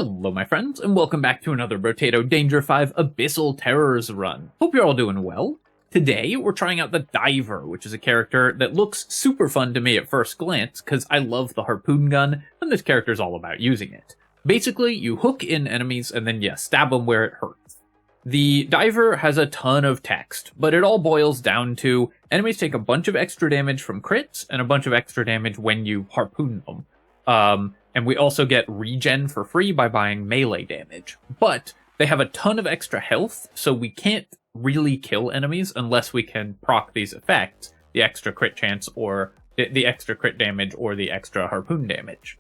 Hello my friends, and welcome back to another Brotato Danger 5 Abyssal Terrors run. Hope you're all doing well. Today, we're trying out the Diver, which is a character that looks super fun to me at first glance, because I love the harpoon gun, and this character's all about using it. Basically, you hook in enemies, and then you stab them where it hurts. The Diver has a ton of text, but it all boils down to enemies take a bunch of extra damage from crits, and a bunch of extra damage when you harpoon them. And we also get regen for free by buying melee damage. But they have a ton of extra health, so we can't really kill enemies unless we can proc these effects, the extra crit chance or the extra crit damage or the extra harpoon damage.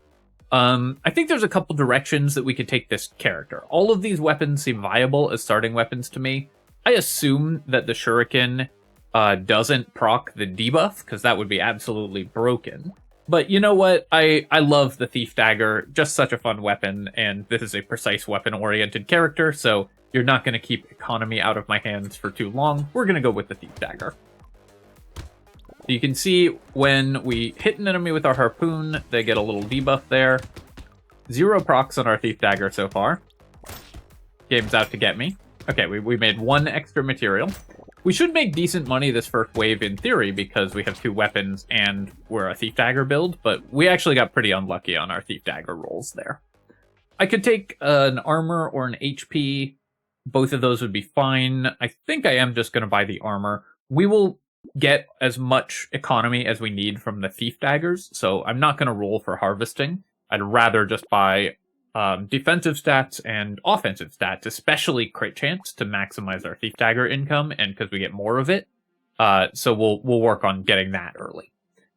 I think there's a couple directions that we could take this character. All of these weapons seem viable as starting weapons to me. I assume that the shuriken doesn't proc the debuff, because that would be absolutely broken. But you know what? I love the Thief Dagger, just such a fun weapon, and this is a precise weapon-oriented character, so you're not going to keep economy out of my hands for too long. We're going to go with the Thief Dagger. You can see when we hit an enemy with our harpoon, they get a little debuff there. 0 procs on our Thief Dagger so far. Game's out to get me. Okay, we made 1 extra material. We should make decent money this first wave in theory because we have 2 weapons and we're a Thief Dagger build, but we actually got pretty unlucky on our Thief Dagger rolls there. I could take an armor or an HP. Both of those would be fine. I think I am just going to buy the armor. We will get as much economy as we need from the Thief Daggers, so I'm not going to roll for harvesting. I'd rather just buy defensive stats and offensive stats, especially crit chance, to maximize our Thief Dagger income, and because we get more of it. So we'll work on getting that early.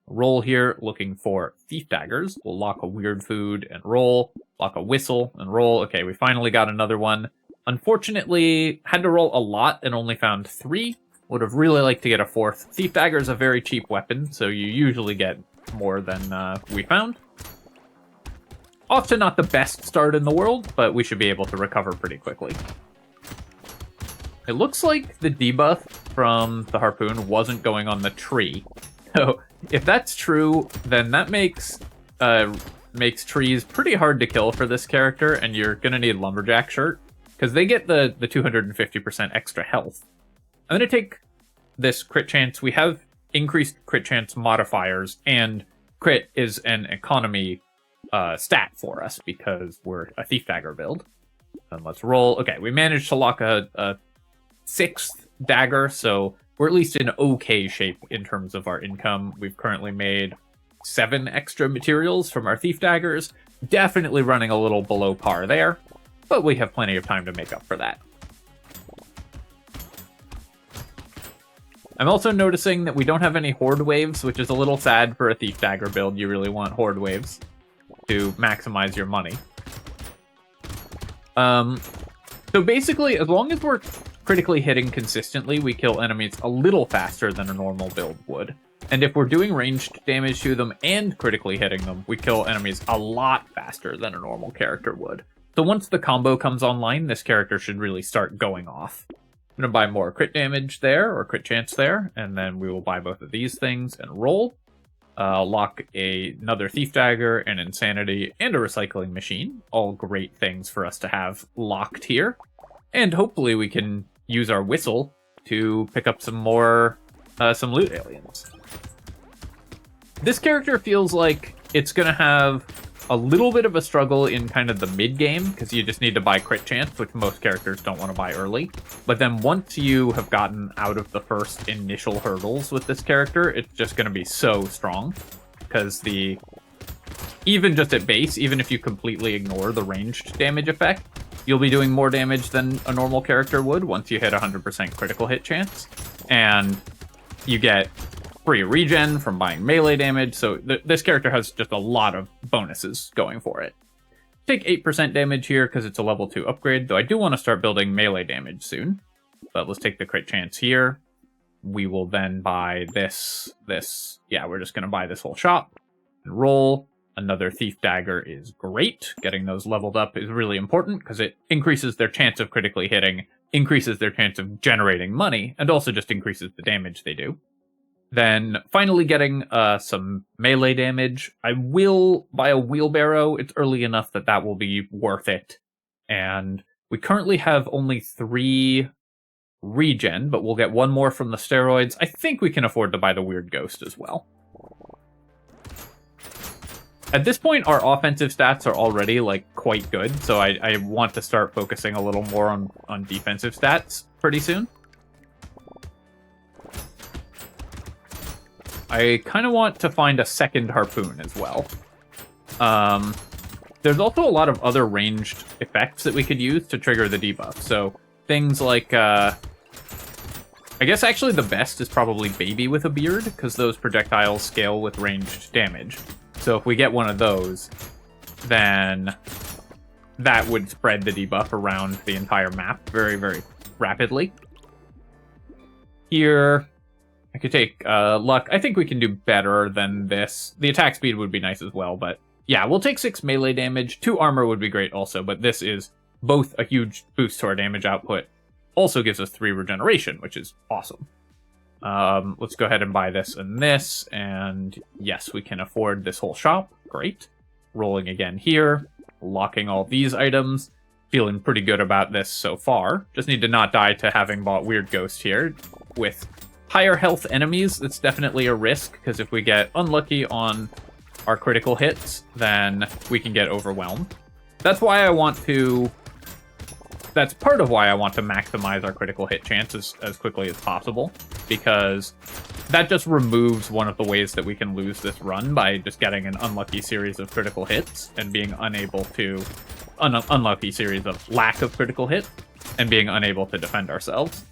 Roll here, looking for Thief Daggers. We'll lock a weird food and roll. Lock a whistle and roll. Okay, we finally got another one. Unfortunately, had to roll a lot and only found 3. Would have really liked to get a 4th. Thief Dagger is a very cheap weapon, so you usually get more than we found. Off to not the best start in the world, but we should be able to recover pretty quickly. It looks like the debuff from the harpoon wasn't going on the tree. So if that's true, then that makes trees pretty hard to kill for this character, and you're going to need Lumberjack Shirt, because they get the 250% extra health. I'm going to take this crit chance. We have increased crit chance modifiers, and crit is an economy stat for us because we're a Thief Dagger build. And let's roll. Okay, we managed to lock a 6th dagger, so we're at least in okay shape in terms of our income. We've currently made 7 extra materials from our Thief Daggers. Definitely running a little below par there, but we have plenty of time to make up for that. I'm also noticing that we don't have any Horde waves, which is a little sad for a Thief Dagger build. You really want Horde waves to maximize your money. So basically, as long as we're critically hitting consistently, we kill enemies a little faster than a normal build would. And if we're doing ranged damage to them and critically hitting them, we kill enemies a lot faster than a normal character would. So once the combo comes online, this character should really start going off. I'm going to buy more crit damage there, or crit chance there, and then we will buy both of these things and roll. Lock another Thief Dagger, an Insanity, and a Recycling Machine. All great things for us to have locked here. And hopefully we can use our Whistle to pick up some more, some loot aliens. This character feels like it's going to have a little bit of a struggle in kind of the mid-game, because you just need to buy crit chance, which most characters don't want to buy early. But then once you have gotten out of the first initial hurdles with this character, it's just going to be so strong, because even just at base, even if you completely ignore the ranged damage effect, you'll be doing more damage than a normal character would once you hit 100% critical hit chance. And you get free regen from buying melee damage, so this character has just a lot of bonuses going for it. Take 8% damage here because it's a level 2 upgrade, though I do want to start building melee damage soon. But let's take the crit chance here. We will then buy this. Yeah, we're just going to buy this whole shop and roll. Another Thief Dagger is great. Getting those leveled up is really important because it increases their chance of critically hitting, increases their chance of generating money, and also just increases the damage they do. Then finally getting some melee damage. I will buy a wheelbarrow. It's early enough that that will be worth it. And we currently have only 3 regen, but we'll get 1 more from the steroids. I think we can afford to buy the weird ghost as well. At this point, our offensive stats are already, like, quite good, so I want to start focusing a little more on defensive stats pretty soon. I kind of want to find a second harpoon as well. There's also a lot of other ranged effects that we could use to trigger the debuff, so things like, I guess actually the best is probably Baby with a Beard, because those projectiles scale with ranged damage. So if we get one of those, then that would spread the debuff around the entire map very, very rapidly. Here, I could take luck. I think we can do better than this. The attack speed would be nice as well, but yeah, we'll take 6 melee damage. 2 armor would be great also, but this is both a huge boost to our damage output. Also gives us 3 regeneration, which is awesome. Let's go ahead and buy this and this, and yes, we can afford this whole shop. Great. Rolling again here, locking all these items. Feeling pretty good about this so far. Just need to not die to having bought Weird Ghost here. With higher health enemies, it's definitely a risk, because if we get unlucky on our critical hits, then we can get overwhelmed. That's why I want to... That's part of why I want to maximize our critical hit chances as quickly as possible, because that just removes one of the ways that we can lose this run by just getting an unlucky series of critical hits and being unable to... unlucky series of lack of critical hit and being unable to defend ourselves.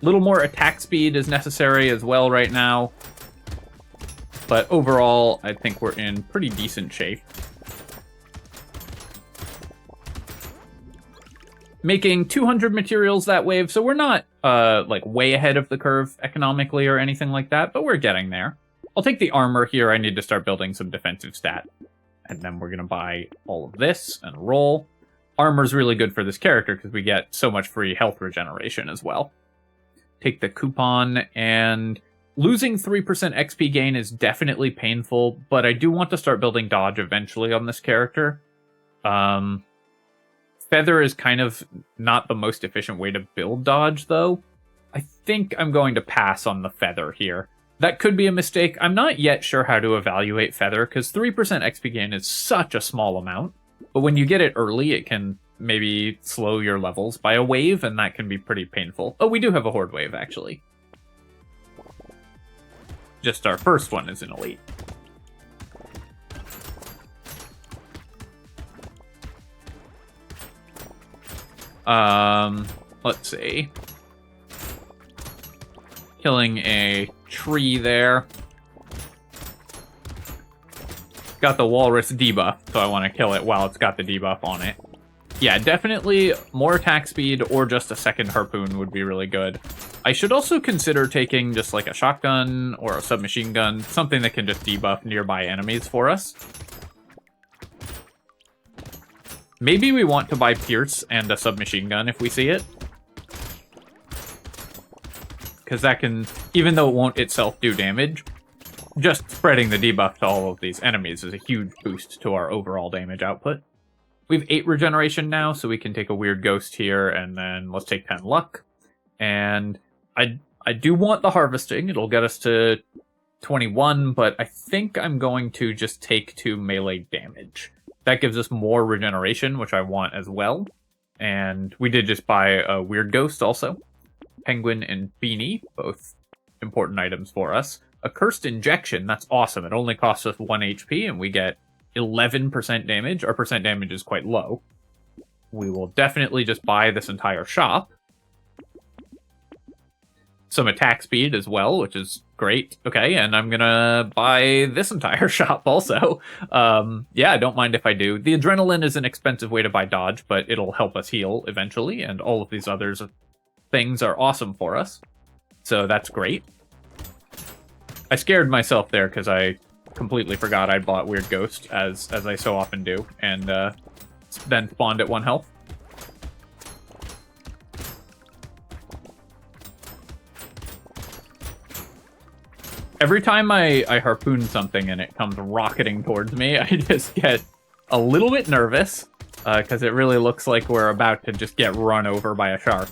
A little more attack speed is necessary as well right now, but overall, I think we're in pretty decent shape. Making 200 materials that wave, so we're not, like, way ahead of the curve economically or anything like that, but we're getting there. I'll take the armor here. I need to start building some defensive stat. And then we're going to buy all of this and roll. Armor's really good for this character because we get so much free health regeneration as well. Take the coupon, and losing 3% XP gain is definitely painful, but I do want to start building dodge eventually on this character. Feather is kind of not the most efficient way to build dodge, though. I think I'm going to pass on the feather here. That could be a mistake. I'm not yet sure how to evaluate feather, because 3% XP gain is such a small amount. But when you get it early, it can maybe slow your levels by a wave, and that can be pretty painful. Oh, we do have a Horde wave, actually. Just our first one is an elite. Let's see. Killing a tree there. Got the walrus debuff, so I want to kill it while it's got the debuff on it. Yeah, definitely more attack speed or just a second harpoon would be really good. I should also consider taking just like a shotgun or a submachine gun, something that can just debuff nearby enemies for us. Maybe we want to buy Pierce and a submachine gun if we see it. Because that can, even though it won't itself do damage, just spreading the debuff to all of these enemies is a huge boost to our overall damage output. We have 8 regeneration now, so we can take a weird ghost here, and then let's take 10 luck. And I do want the harvesting. It'll get us to 21, but I think I'm going to just take 2 melee damage. That gives us more regeneration, which I want as well. And we did just buy a weird ghost also. Penguin and Beanie, both important items for us. A cursed injection, that's awesome. It only costs us 1 HP, and we get 11% damage. Our percent damage is quite low. We will definitely just buy this entire shop. Some attack speed as well, which is great. Okay, and I'm gonna buy this entire shop also. Yeah, I don't mind if I do. The adrenaline is an expensive way to buy dodge, but it'll help us heal eventually, and all of these other things are awesome for us. So that's great. I scared myself there because I completely forgot I bought Weird Ghost, as I so often do, and then spawned at 1 health. Every time I harpoon something and it comes rocketing towards me, I just get a little bit nervous, because it really looks like we're about to just get run over by a shark.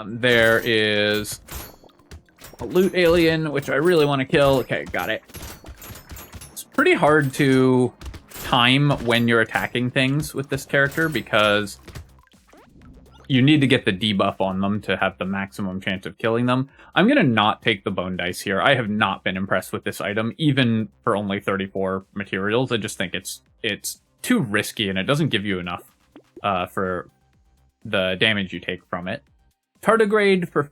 There is a loot alien, which I really want to kill. Okay, got it. It's pretty hard to time when you're attacking things with this character because you need to get the debuff on them to have the maximum chance of killing them. I'm going to not take the bone dice here. I have not been impressed with this item, even for only 34 materials. I just think it's too risky and it doesn't give you enough for the damage you take from it. Tardigrade for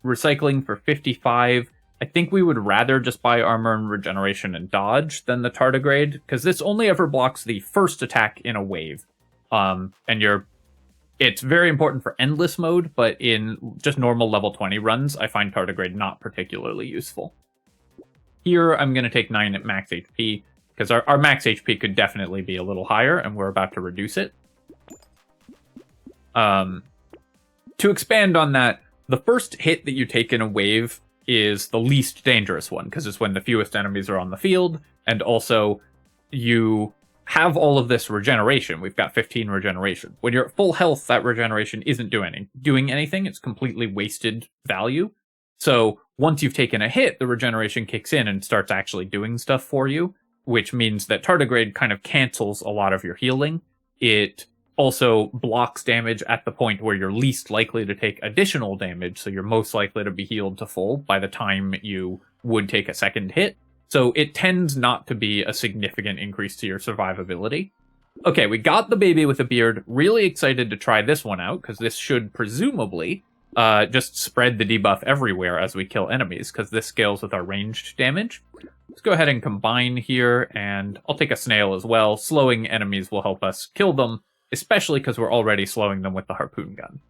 recycling for 55. I think we would rather just buy armor and regeneration and dodge than the tardigrade, because this only ever blocks the first attack in a wave. It's very important for endless mode, but in just normal level 20 runs, I find tardigrade not particularly useful. Here, I'm going to take 9 at max HP, because our max HP could definitely be a little higher, and we're about to reduce it. To expand on that, the first hit that you take in a wave is the least dangerous one, because it's when the fewest enemies are on the field, and also you have all of this regeneration. We've got 15 regeneration. When you're at full health, that regeneration isn't doing anything. It's completely wasted value. So once you've taken a hit, the regeneration kicks in and starts actually doing stuff for you, which means that tardigrade kind of cancels a lot of your healing. It also blocks damage at the point where you're least likely to take additional damage, so you're most likely to be healed to full by the time you would take a second hit. So it tends not to be a significant increase to your survivability. Okay, we got the baby with a beard. Really excited to try this one out, because this should presumably just spread the debuff everywhere as we kill enemies, because this scales with our ranged damage. Let's go ahead and combine here, and I'll take a snail as well. Slowing enemies will help us kill them, especially because we're already slowing them with the harpoon gun.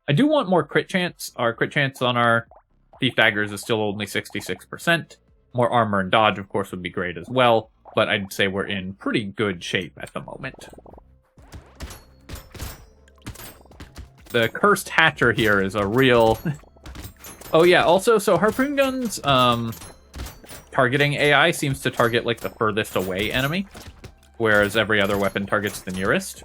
I do want more crit chance. Our crit chance on our thief daggers is still only 66%. More armor and dodge, of course, would be great as well, but I'd say we're in pretty good shape at the moment. The cursed hatcher here is a real... Oh yeah, also, so harpoon guns, targeting AI seems to target, like, the furthest away enemy, whereas every other weapon targets the nearest.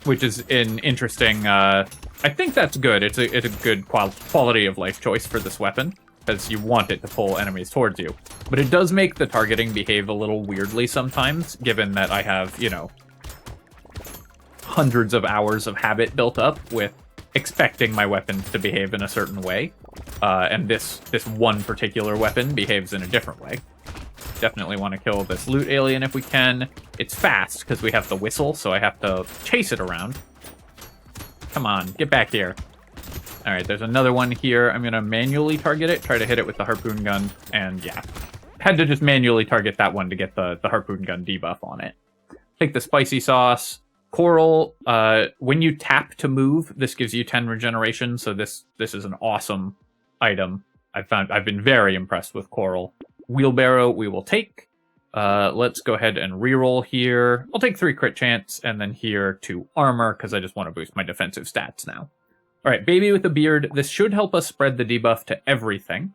Which is an interesting, I think that's good. It's a good quality of life choice for this weapon, because you want it to pull enemies towards you. But it does make the targeting behave a little weirdly sometimes, given that I have, you know, hundreds of hours of habit built up with expecting my weapons to behave in a certain way. And this one particular weapon behaves in a different way. Definitely want to kill this loot alien if we can. It's fast because we have the whistle, so I have to chase it around. Come on, get back here. All right, there's another one here. I'm going to manually target it, try to hit it with the harpoon gun, and yeah. Had to just manually target that one to get the harpoon gun debuff on it. Take the spicy sauce. Coral, when you tap to move, this gives you 10 regeneration, so this is an awesome item. I've been very impressed with Coral. Wheelbarrow we will take. Let's go ahead and reroll here. I'll take 3 crit chance, and then here 2 armor, because I just want to boost my defensive stats now. Alright, baby with a beard. This should help us spread the debuff to everything.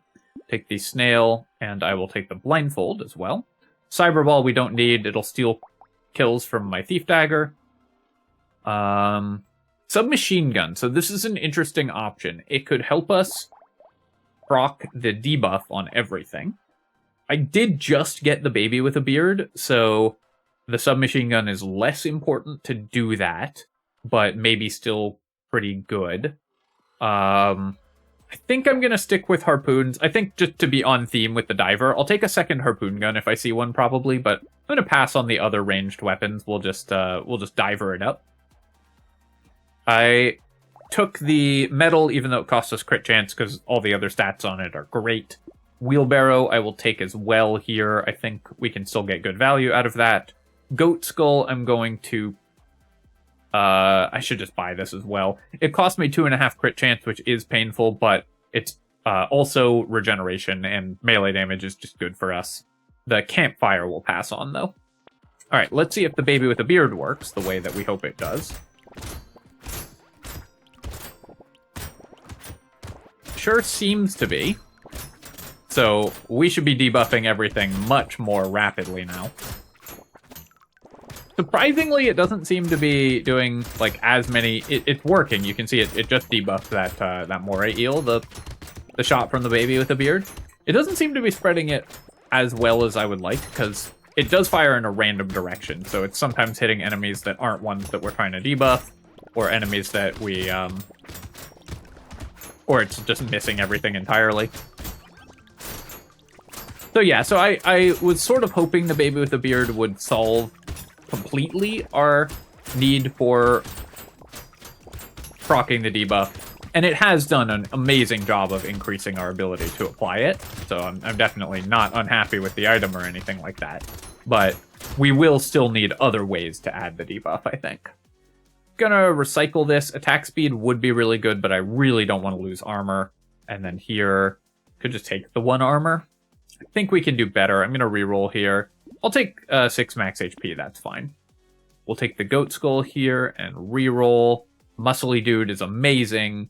Take the snail, and I will take the blindfold as well. Cyberball we don't need. It'll steal kills from my thief dagger. Submachine gun. So this is an interesting option. It could help us proc the debuff on everything. I did just get the baby with a beard, so the submachine gun is less important to do that, but maybe still pretty good. I think I'm going to stick with harpoons. I think just to be on theme with the diver, I'll take a second harpoon gun if I see one probably, but I'm going to pass on the other ranged weapons. We'll just diver it up. I took the metal, even though it cost us crit chance, because all the other stats on it are great. Wheelbarrow I will take as well here. I think we can still get good value out of that. Goat skull I'm going to... I should just buy this as well. It cost me 2.5 crit chance, which is painful, but it's Also, regeneration and melee damage is just good for us. The campfire will pass on, though. All right, let's see if the baby with a beard works the way that we hope it does. Sure seems to be. So we should be debuffing everything much more rapidly now. Surprisingly, it doesn't seem to be doing like as many. It's working. You can see it just debuffed that moray eel, the shot from the baby with the beard. It doesn't seem to be spreading it as well as I would like, because it does fire in a random direction. So it's sometimes hitting enemies that aren't ones that we're trying to debuff, or enemies that we or it's just missing everything entirely. So yeah, so I was sort of hoping the baby with the beard would solve completely our need for proccing the debuff, and it has done an amazing job of increasing our ability to apply it, so I'm definitely not unhappy with the item or anything like that, but we will still need other ways to add the debuff, I think. Gonna recycle this. Attack speed would be really good, but I really don't want to lose armor, and then here, could just take the 1 armor. I think we can do better. I'm gonna reroll here. I'll take 6 max HP, that's fine. We'll take the goat skull here and reroll. Muscly dude is amazing.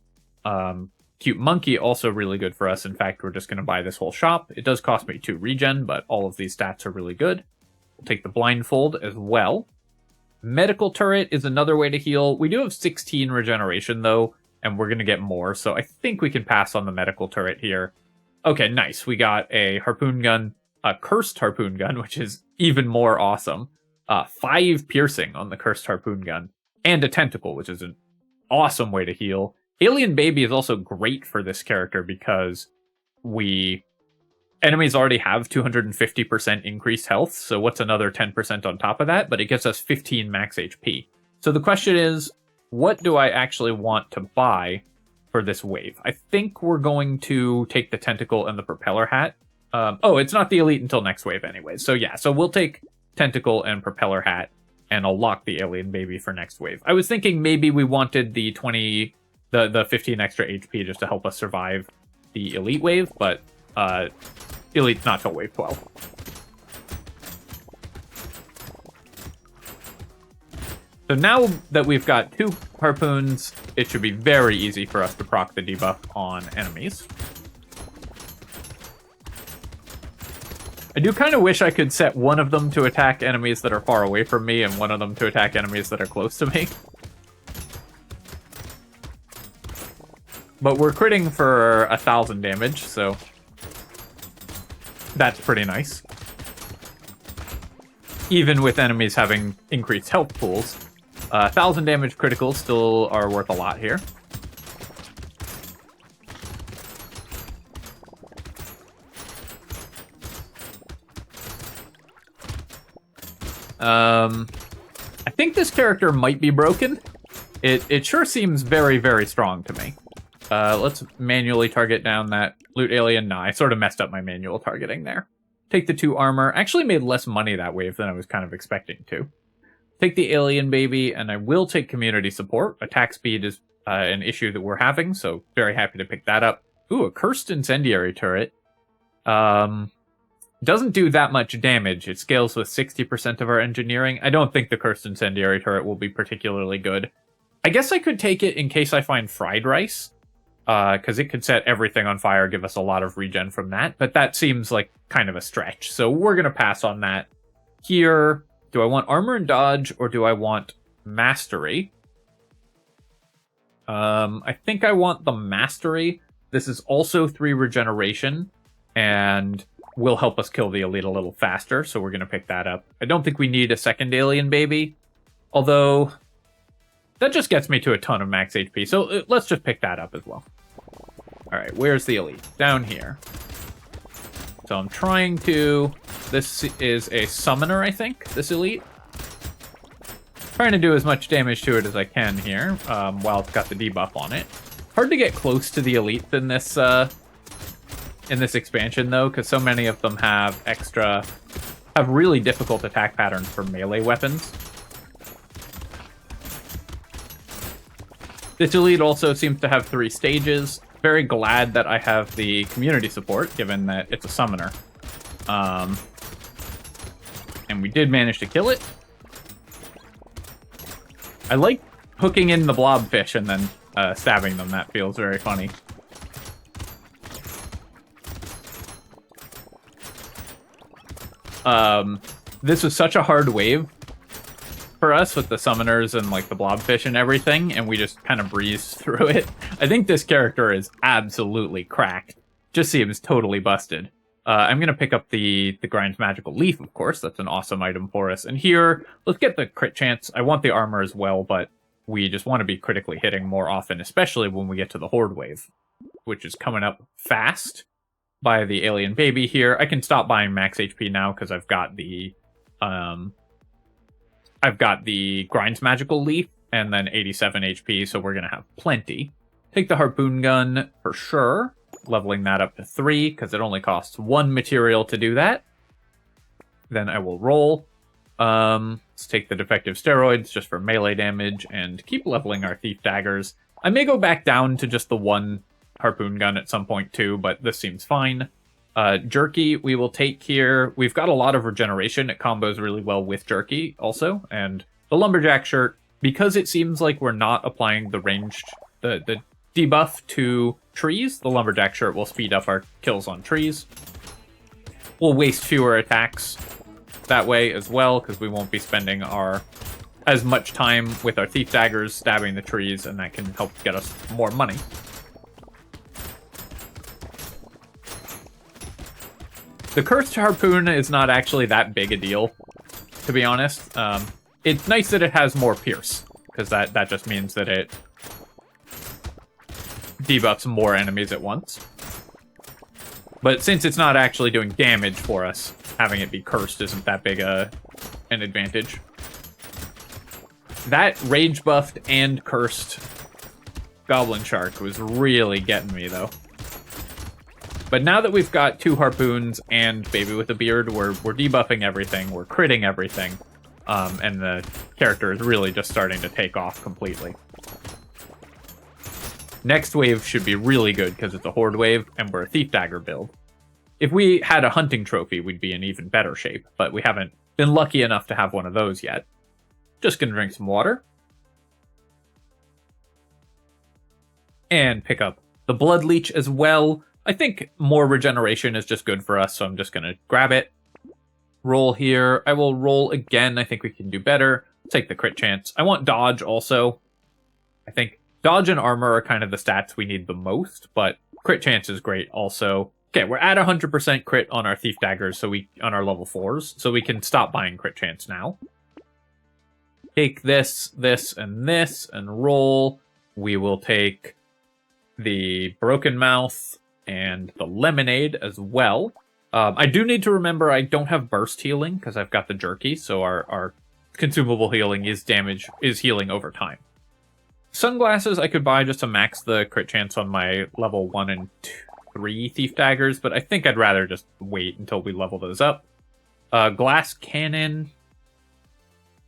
Cute monkey, also really good for us. In fact, we're just going to buy this whole shop. It does cost me 2 regen, but all of these stats are really good. We'll take the blindfold as well. Medical turret is another way to heal. We do have 16 regeneration, though, and we're going to get more, so I think we can pass on the medical turret here. Okay, nice. We got a harpoon gun, a cursed harpoon gun, which is even more awesome. 5 piercing on the cursed harpoon gun, and a tentacle, which is an awesome way to heal. Alien Baby is also great for this character because enemies already have 250% increased health, so what's another 10% on top of that? But it gets us 15 max HP. So the question is, what do I actually want to buy for this wave? I think we're going to take the tentacle and the propeller hat. Oh, it's not the elite until next wave anyways. So yeah, so we'll take tentacle and propeller hat, and I'll lock the Alien Baby for next wave. I was thinking maybe we wanted the 15 extra HP just to help us survive the elite wave, but elite's not till wave 12. So now that we've got 2 harpoons, it should be very easy for us to proc the debuff on enemies. I do kind of wish I could set one of them to attack enemies that are far away from me and one of them to attack enemies that are close to me. But we're critting for 1,000 damage, so that's pretty nice. Even with enemies having increased health pools. 1,000 damage criticals still are worth a lot here. I think this character might be broken. It sure seems very, very strong to me. Let's manually target down that loot alien. Nah, I sort of messed up my manual targeting there. Take the 2 armor. Actually made less money that wave than I was kind of expecting to. Take the Alien Baby, and I will take community support. Attack speed is an issue that we're having, so very happy to pick that up. Ooh, a cursed incendiary turret. Doesn't do that much damage. It scales with 60% of our engineering. I don't think the cursed incendiary turret will be particularly good. I guess I could take it in case I find fried rice, because it could set everything on fire, give us a lot of regen from that, but that seems like kind of a stretch, so we're going to pass on that. Here, do I want armor and dodge, or do I want mastery? I think I want the mastery. This is also 3 regeneration, and will help us kill the elite a little faster, so we're going to pick that up. I don't think we need a second Alien Baby, although that just gets me to a ton of max HP, so let's just pick that up as well. Alright, where's the elite? Down here. So I'm trying to... This is a summoner, I think, this elite. Trying to do as much damage to it as I can here, while it's got the debuff on it. Hard to get close to the elites in this expansion, though, because so many of them have really difficult attack patterns for melee weapons. This elite also seems to have 3 stages. very glad that I have the community support, given that it's a summoner. And we did manage to kill it. I like hooking in the blobfish and then stabbing them. That feels very funny. This was such a hard wave for us with the summoners and like the blobfish and everything, and we just kind of breezed through it. I think this character is absolutely cracked. Just seems totally busted. I'm going to pick up the Grind's Magical Leaf, of course. That's an awesome item for us. And here, let's get the crit chance. I want the armor as well, but we just want to be critically hitting more often, especially when we get to the Horde wave, which is coming up fast by the alien baby here. I can stop buying max HP now because I've got the Grind's Magical Leaf and then 87 HP, so we're going to have plenty. Take the harpoon gun for sure. Leveling that up to 3 because it only costs 1 material to do that. Then I will roll. Let's take the defective steroids just for melee damage and keep leveling our thief daggers. I may go back down to just the 1 harpoon gun at some point too, but this seems fine. Jerky we will take here. We've got a lot of regeneration. It combos really well with jerky also. And the lumberjack shirt, because it seems like we're not applying the ranged, the debuff to trees, the lumberjack shirt will speed up our kills on trees. We'll waste fewer attacks that way as well, because we won't be spending as much time with our thief daggers stabbing the trees, and that can help get us more money. The cursed harpoon is not actually that big a deal, to be honest. It's nice that it has more pierce, because that just means that it debuffs more enemies at once. But since it's not actually doing damage for us, having it be cursed isn't that big an advantage. That rage buffed and cursed goblin shark was really getting me though. But now that we've got 2 harpoons and baby with a beard, we're debuffing everything, we're critting everything, and the character is really just starting to take off completely. Next wave should be really good because it's a Horde wave and we're a Thief Dagger build. If we had a hunting trophy, we'd be in even better shape, but we haven't been lucky enough to have one of those yet. Just gonna drink some water. And pick up the Blood Leech as well. I think more regeneration is just good for us, so I'm just gonna grab it. Roll here. I will roll again. I think we can do better. Take the crit chance. I want dodge also. I think dodge and armor are kind of the stats we need the most, but crit chance is great also. Okay, we're at 100% crit on our Thief Daggers, on our level 4s, so we can stop buying crit chance now. Take this, and roll. We will take the Broken Mouth and the Lemonade as well. I do need to remember I don't have burst healing because I've got the jerky, so our consumable healing is healing over time. Sunglasses I could buy just to max the crit chance on my level 1 and 3 Thief Daggers, but I think I'd rather just wait until we level those up. Glass Cannon.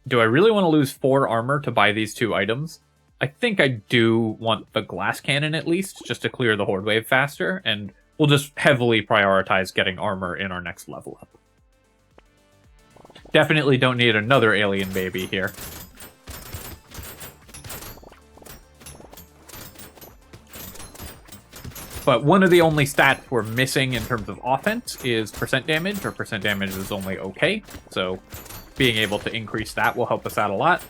Do I really want to lose 4 armor to buy these 2 items? I think I do want the Glass Cannon at least, just to clear the Horde wave faster, and we'll just heavily prioritize getting armor in our next level up. Definitely don't need another alien baby here. But one of the only stats we're missing in terms of offense is percent damage. Our percent damage is only okay, so being able to increase that will help us out a lot.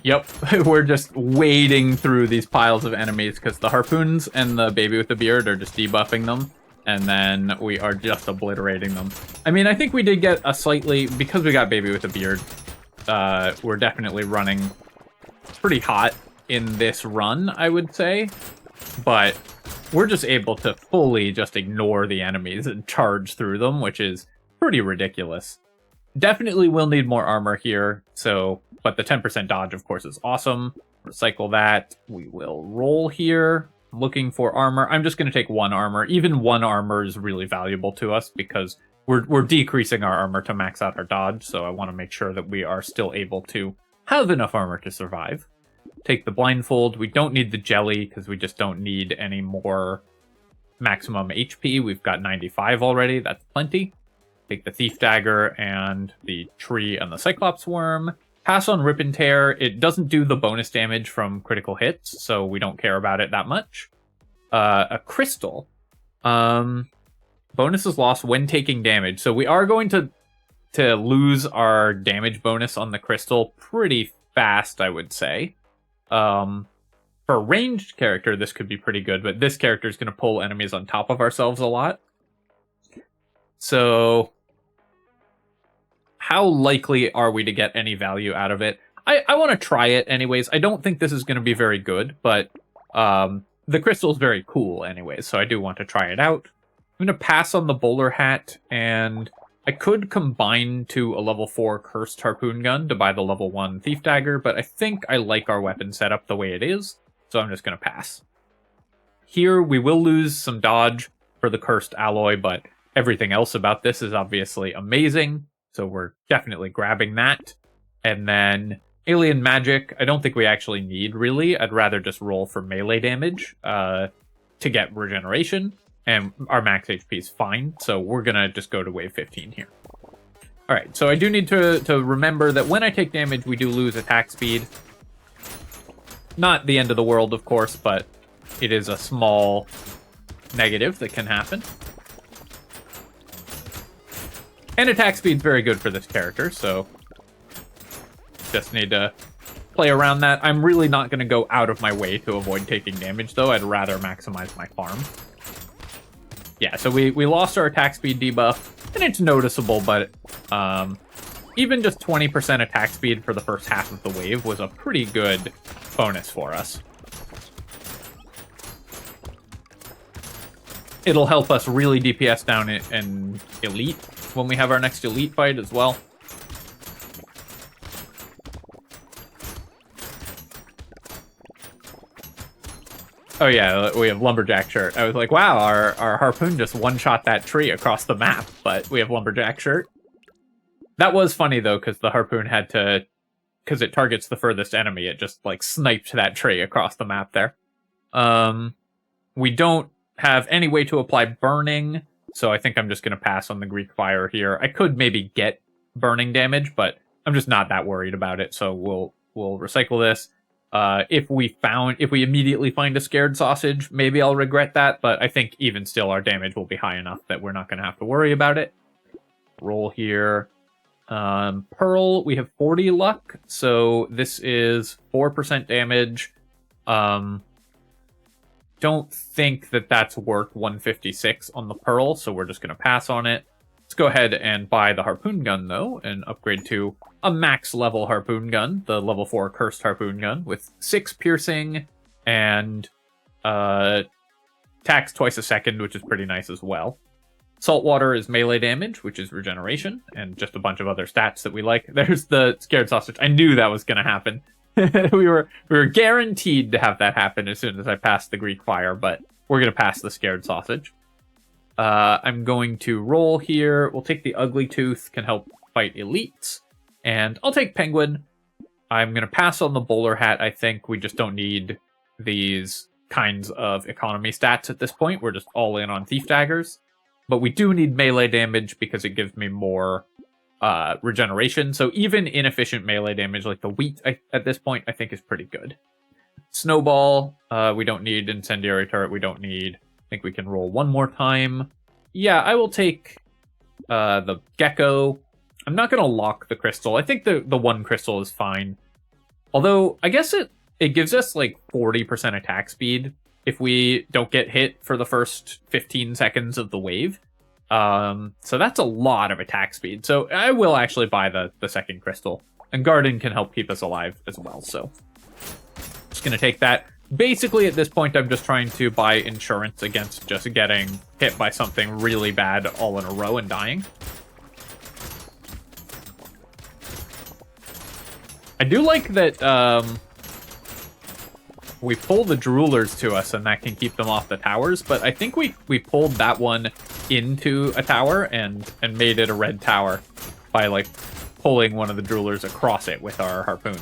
Yep, we're just wading through these piles of enemies because the harpoons and the baby with the beard are just debuffing them, and then we are just obliterating them. I mean, I think we did get a slightly, because we got baby with a beard, we're definitely running pretty hot in this run, I would say, but we're just able to fully just ignore the enemies and charge through them, which is pretty ridiculous. Definitely will need more armor here, so, but the 10% dodge, of course, is awesome. Recycle that. We will roll here. Looking for armor. I'm just going to take 1 armor. Even 1 armor is really valuable to us because we're decreasing our armor to max out our dodge, so I want to make sure that we are still able to have enough armor to survive. Take the blindfold. We don't need the jelly because we just don't need any more maximum HP. We've got 95 already. That's plenty. Take the thief dagger and the tree and the cyclops worm. Pass on rip and tear. It doesn't do the bonus damage from critical hits, so we don't care about it that much. A crystal. Bonus is lost when taking damage. So we are going to lose our damage bonus on the crystal pretty fast, I would say. For a ranged character, this could be pretty good, but this character is going to pull enemies on top of ourselves a lot. So how likely are we to get any value out of it? I want to try it anyways. I don't think this is going to be very good, but the crystal is very cool anyways, so I do want to try it out. I'm going to pass on the bowler hat, and I could combine to a level 4 cursed harpoon gun to buy the level 1 thief dagger, but I think I like our weapon setup the way it is, so I'm just going to pass. Here we will lose some dodge for the cursed alloy, but everything else about this is obviously amazing, so we're definitely grabbing that. And then alien magic, I don't think we actually need really. I'd rather just roll for melee damage to get regeneration. And our max HP is fine, so we're going to just go to wave 15 here. Alright, so I do need to remember that when I take damage, we do lose attack speed. Not the end of the world, of course, but it is a small negative that can happen. And attack speed's very good for this character, so just need to play around that. I'm really not going to go out of my way to avoid taking damage, though. I'd rather maximize my farm. Yeah, so we lost our attack speed debuff, and it's noticeable, but even just 20% attack speed for the first half of the wave was a pretty good bonus for us. It'll help us really DPS down in Elite when we have our next Elite fight as well. Oh yeah, we have Lumberjack shirt. I was like, wow, our harpoon just one-shot that tree across the map, but we have Lumberjack shirt. That was funny, though, because the harpoon had to... Because it targets the furthest enemy, it just, like, sniped that tree across the map there. We don't have any way to apply burning, so I think I'm just going to pass on the Greek fire here. I could maybe get burning damage, but I'm just not that worried about it, so we'll recycle this. If we immediately find a scared sausage, maybe I'll regret that, but I think even still our damage will be high enough that we're not going to have to worry about it. Roll here. Pearl, we have 40 luck, so this is 4% damage. Don't think that that's worth 156 on the Pearl, so we're just going to pass on it. Let's go ahead and buy the harpoon gun, though, and upgrade to a max level harpoon gun, the level 4 cursed harpoon gun, with 6 piercing and attacks twice a second, which is pretty nice as well. Saltwater is melee damage, which is regeneration, and just a bunch of other stats that we like. There's the scared sausage. I knew that was going to happen. we were guaranteed to have that happen as soon as I passed the Greek fire, but we're going to pass the scared sausage. I'm going to roll here. We'll take the ugly tooth, can help fight elites. And I'll take penguin. I'm going to pass on the bowler hat, I think. We just don't need these kinds of economy stats at this point. We're just all in on thief daggers. But we do need melee damage because it gives me more regeneration. So even inefficient melee damage like the wheat at this point, I think is pretty good. Snowball, we don't need. Incendiary turret, we don't need. I think we can roll one more time. Yeah, I will take the gecko. I'm not going to lock the crystal. I think the one crystal is fine. Although, I guess it gives us like 40% attack speed if we don't get hit for the first 15 seconds of the wave. So that's a lot of attack speed. So I will actually buy the second crystal. And Garden can help keep us alive as well. So just going to take that. Basically, at this point, I'm just trying to buy insurance against just getting hit by something really bad all in a row and dying. I do like that we pull the Droolers to us, and that can keep them off the towers, but I think we pulled that one into a tower and made it a red tower by, like, pulling one of the Droolers across it with our harpoon.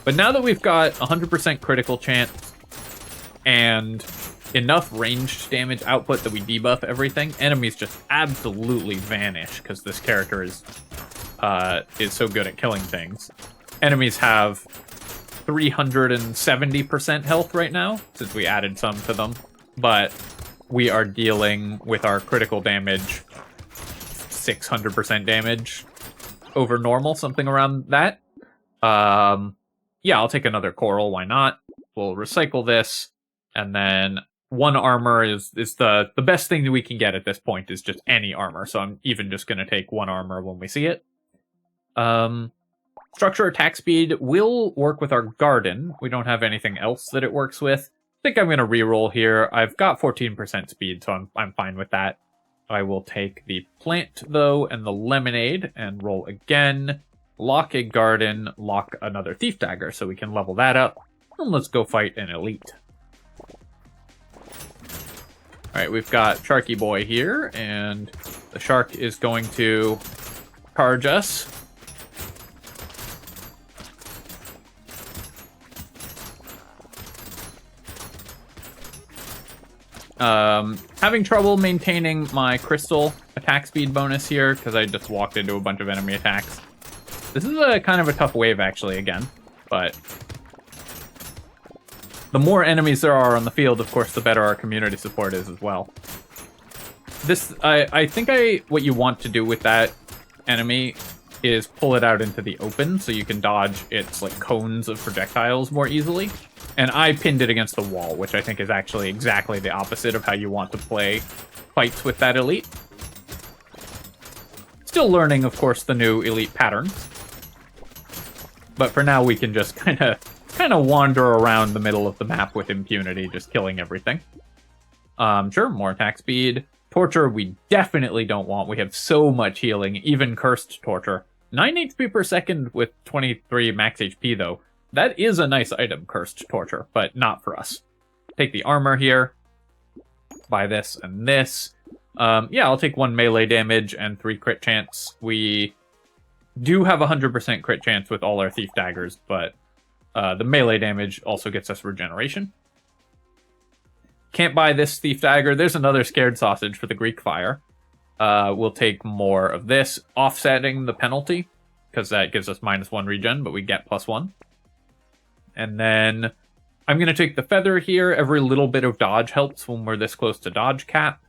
But now that we've got 100% critical chance and enough ranged damage output that we debuff everything, enemies just absolutely vanish because this character is so good at killing things. Enemies have 370% health right now, since we added some to them, but we are dealing with our critical damage 600% damage over normal, something around that. Yeah, I'll take another coral, why not? We'll recycle this, and then 1 armor is the best thing that we can get at this point, is just any armor, so I'm even just going to take 1 armor when we see it. Structure attack speed will work with our garden. We don't have anything else that it works with. I think I'm going to reroll here. I've got 14% speed, so I'm fine with that. I will take the plant, though, and the lemonade, and roll again. Lock a garden, lock another thief dagger, so we can level that up. And let's go fight an elite. Alright, we've got Sharky Boy here, and the shark is going to charge us. Having trouble maintaining my crystal attack speed bonus here, because I just walked into a bunch of enemy attacks. This is a kind of a tough wave, actually, again, but the more enemies there are on the field, of course, the better our community support is as well. I think what you want to do with that enemy is pull it out into the open so you can dodge its, like, cones of projectiles more easily. And I pinned it against the wall, which I think is actually exactly the opposite of how you want to play fights with that elite. Still learning, of course, the new elite patterns. But for now, we can just kind of wander around the middle of the map with impunity, just killing everything. Sure, more attack speed. Torture, we definitely don't want. We have so much healing, even cursed torture. 9 HP per second with 23 max HP, though. That is a nice item, cursed torture, but not for us. Take the armor here. Buy this and this. Yeah, I'll take 1 melee damage and 3 crit chance. We do have 100% crit chance with all our thief daggers, but the melee damage also gets us regeneration. Can't buy this thief dagger. There's another scared sausage for the Greek fire. We'll take more of this, offsetting the penalty, because that gives us -1 regen, but we get +1. And then I'm going to take the feather here. Every little bit of dodge helps when we're this close to dodge cap.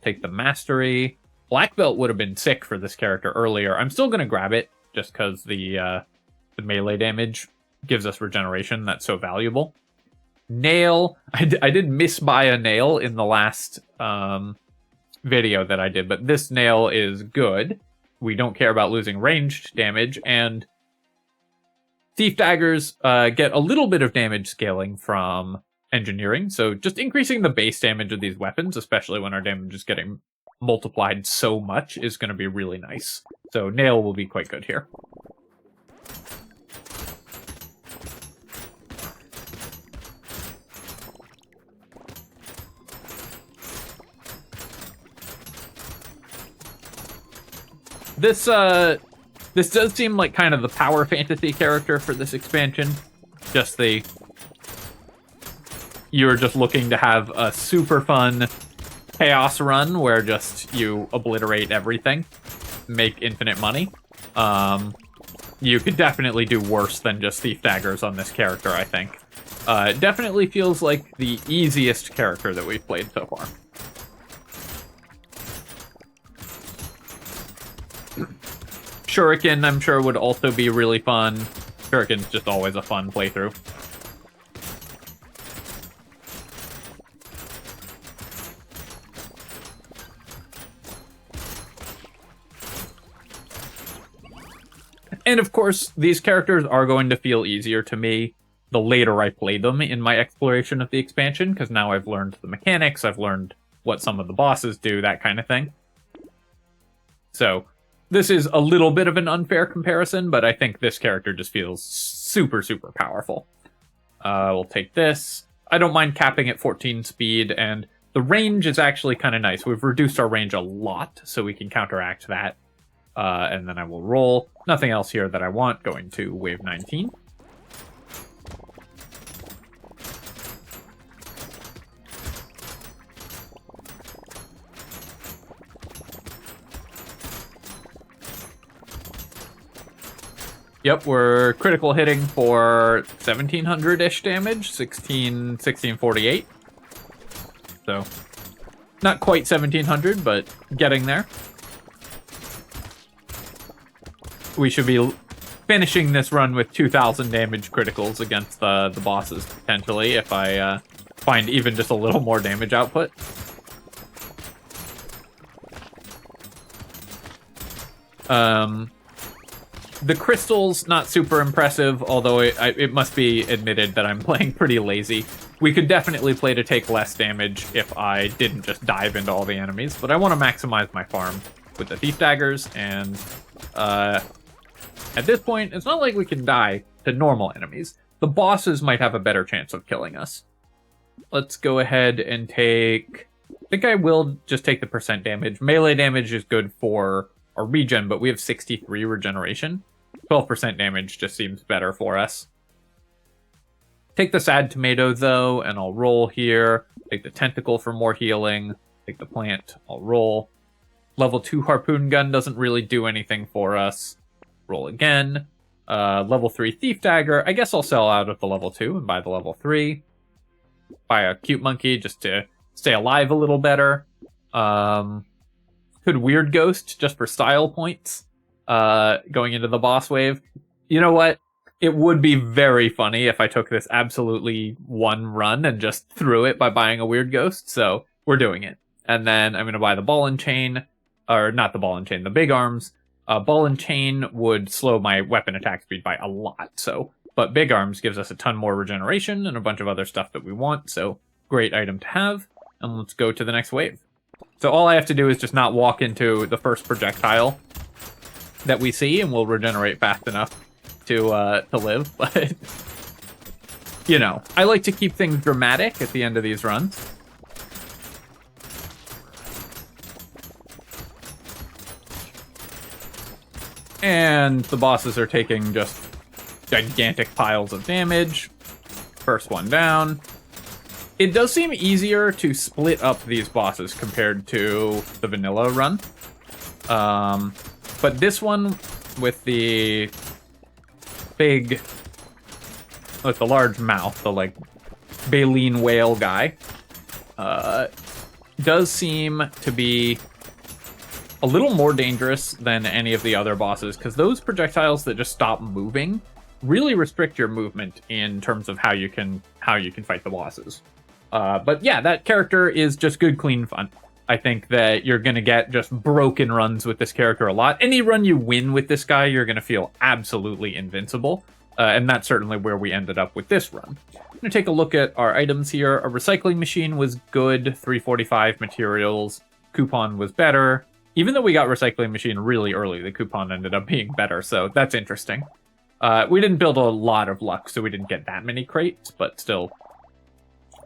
Take the mastery. Black belt would have been sick for this character earlier. I'm still going to grab it, just because the melee damage gives us regeneration. That's so valuable. Nail. I did miss-buy a nail in the last video that I did, but this nail is good. We don't care about losing ranged damage, and thief daggers get a little bit of damage scaling from engineering, so just increasing the base damage of these weapons, especially when our damage is getting multiplied so much, is going to be really nice. So nail will be quite good here. This does seem like kind of the power fantasy character for this expansion. Just you're just looking to have a super fun chaos run where just you obliterate everything, make infinite money. You could definitely do worse than just thief daggers on this character, I think. It definitely feels like the easiest character that we've played so far. Shuriken, I'm sure, would also be really fun. Shuriken's just always a fun playthrough. And of course, these characters are going to feel easier to me the later I play them in my exploration of the expansion, because now I've learned the mechanics, I've learned what some of the bosses do, that kind of thing. So This is a little bit of an unfair comparison, but I think this character just feels super, super powerful. We'll take this. I don't mind capping at 14 speed, and the range is actually kind of nice. We've reduced our range a lot, so we can counteract that. And then I will roll. Nothing else here that I want. Going to wave 19. Yep, we're critical hitting for 1700-ish damage, 1648. So, not quite 1700, but getting there. We should be finishing this run with 2000 damage criticals against the bosses, potentially, if I find even just a little more damage output. The crystals, not super impressive, although it must be admitted that I'm playing pretty lazy. We could definitely play to take less damage if I didn't just dive into all the enemies, but I want to maximize my farm with the Thief Daggers, and at this point, it's not like we can die to normal enemies. The bosses might have a better chance of killing us. Let's go ahead and take... I think I will just take the percent damage. Melee damage is good for our regen, but we have 63 regeneration. 12% damage just seems better for us. Take the Sad Tomato, though, and I'll roll here. Take the Tentacle for more healing. Take the Plant, I'll roll. Level 2 Harpoon Gun doesn't really do anything for us. Roll again. Level 3 Thief Dagger. I guess I'll sell out of the level 2 and buy the level 3. Buy a Cute Monkey just to stay alive a little better. Could Weird Ghost just for style points. Going into the boss wave. You know what? It would be very funny if I took this absolutely one run and just threw it by buying a Weird Ghost, so we're doing it. And then I'm going to buy the Ball and Chain, or not the Ball and Chain, the Big Arms. Ball and Chain would slow my weapon attack speed by a lot, but Big Arms gives us a ton more regeneration and a bunch of other stuff that we want, so great item to have. And let's go to the next wave. So all I have to do is just not walk into the first projectile that we see, and we'll regenerate fast enough to live, but you know, I like to keep things dramatic at the end of these runs. And the bosses are taking just gigantic piles of damage. First one down. It does seem easier to split up these bosses compared to the vanilla run. But this one with the large mouth, the like baleen whale guy, does seem to be a little more dangerous than any of the other bosses, because those projectiles that just stop moving really restrict your movement in terms of how you can fight the bosses. But yeah, that character is just good, clean fun. I think that you're going to get just broken runs with this character a lot. Any run you win with this guy, you're going to feel absolutely invincible. And that's certainly where we ended up with this run. I'm going to take a look at our items here. A recycling machine was good, 345 materials. Coupon was better. Even though we got recycling machine really early, the coupon ended up being better, so that's interesting. We didn't build a lot of luck, so we didn't get that many crates, but still...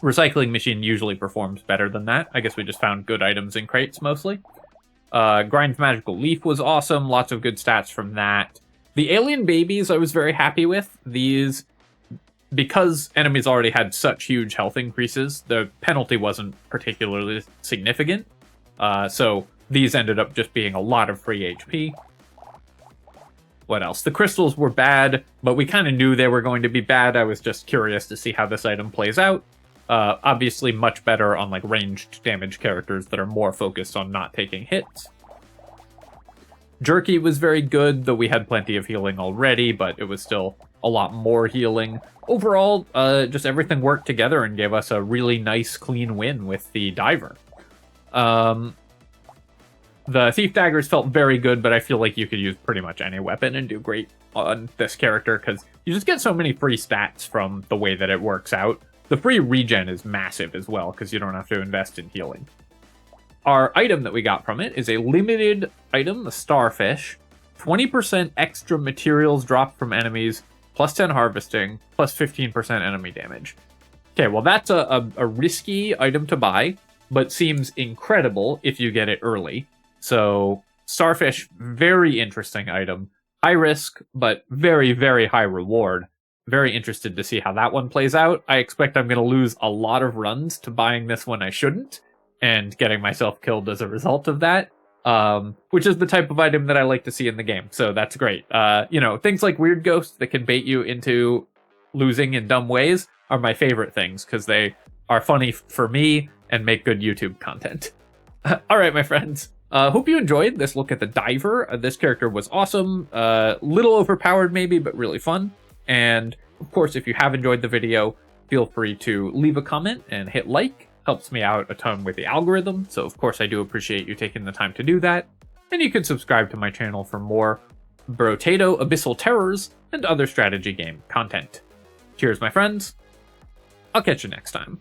Recycling machine usually performs better than that. I guess we just found good items in crates, mostly. Grind Magical Leaf was awesome. Lots of good stats from that. The alien babies I was very happy with. These, because enemies already had such huge health increases, the penalty wasn't particularly significant. So these ended up just being a lot of free HP. What else? The crystals were bad, but we kind of knew they were going to be bad. I was just curious to see how this item plays out. Obviously much better on like ranged damage characters that are more focused on not taking hits. Jerky was very good, though we had plenty of healing already, but it was still a lot more healing. Overall, just everything worked together and gave us a really nice, clean win with the Diver. The Thief Daggers felt very good, but I feel like you could use pretty much any weapon and do great on this character, because you just get so many free stats from the way that it works out. The free regen is massive as well, because you don't have to invest in healing. our item that we got from it is a limited item, the Starfish. 20% extra materials dropped from enemies, plus 10 harvesting, plus 15% enemy damage. Okay, well that's a risky item to buy, but seems incredible if you get it early. So, Starfish, very interesting item. High risk, but very, very high reward. Very interested to see how that one plays out. I expect I'm going to lose a lot of runs to buying this when I shouldn't, and getting myself killed as a result of that. Which is the type of item that I like to see in the game, so that's great. Things like weird ghosts that can bait you into losing in dumb ways are my favorite things, because they are funny for me and make good YouTube content. Alright, my friends. Hope you enjoyed this look at the Diver. This character was awesome. Little overpowered maybe, but really fun. And, of course, if you have enjoyed the video, feel free to leave a comment and hit like. Helps me out a ton with the algorithm, so of course I do appreciate you taking the time to do that. And you can subscribe to my channel for more Brotato, Abyssal Terrors, and other strategy game content. Cheers, my friends. I'll catch you next time.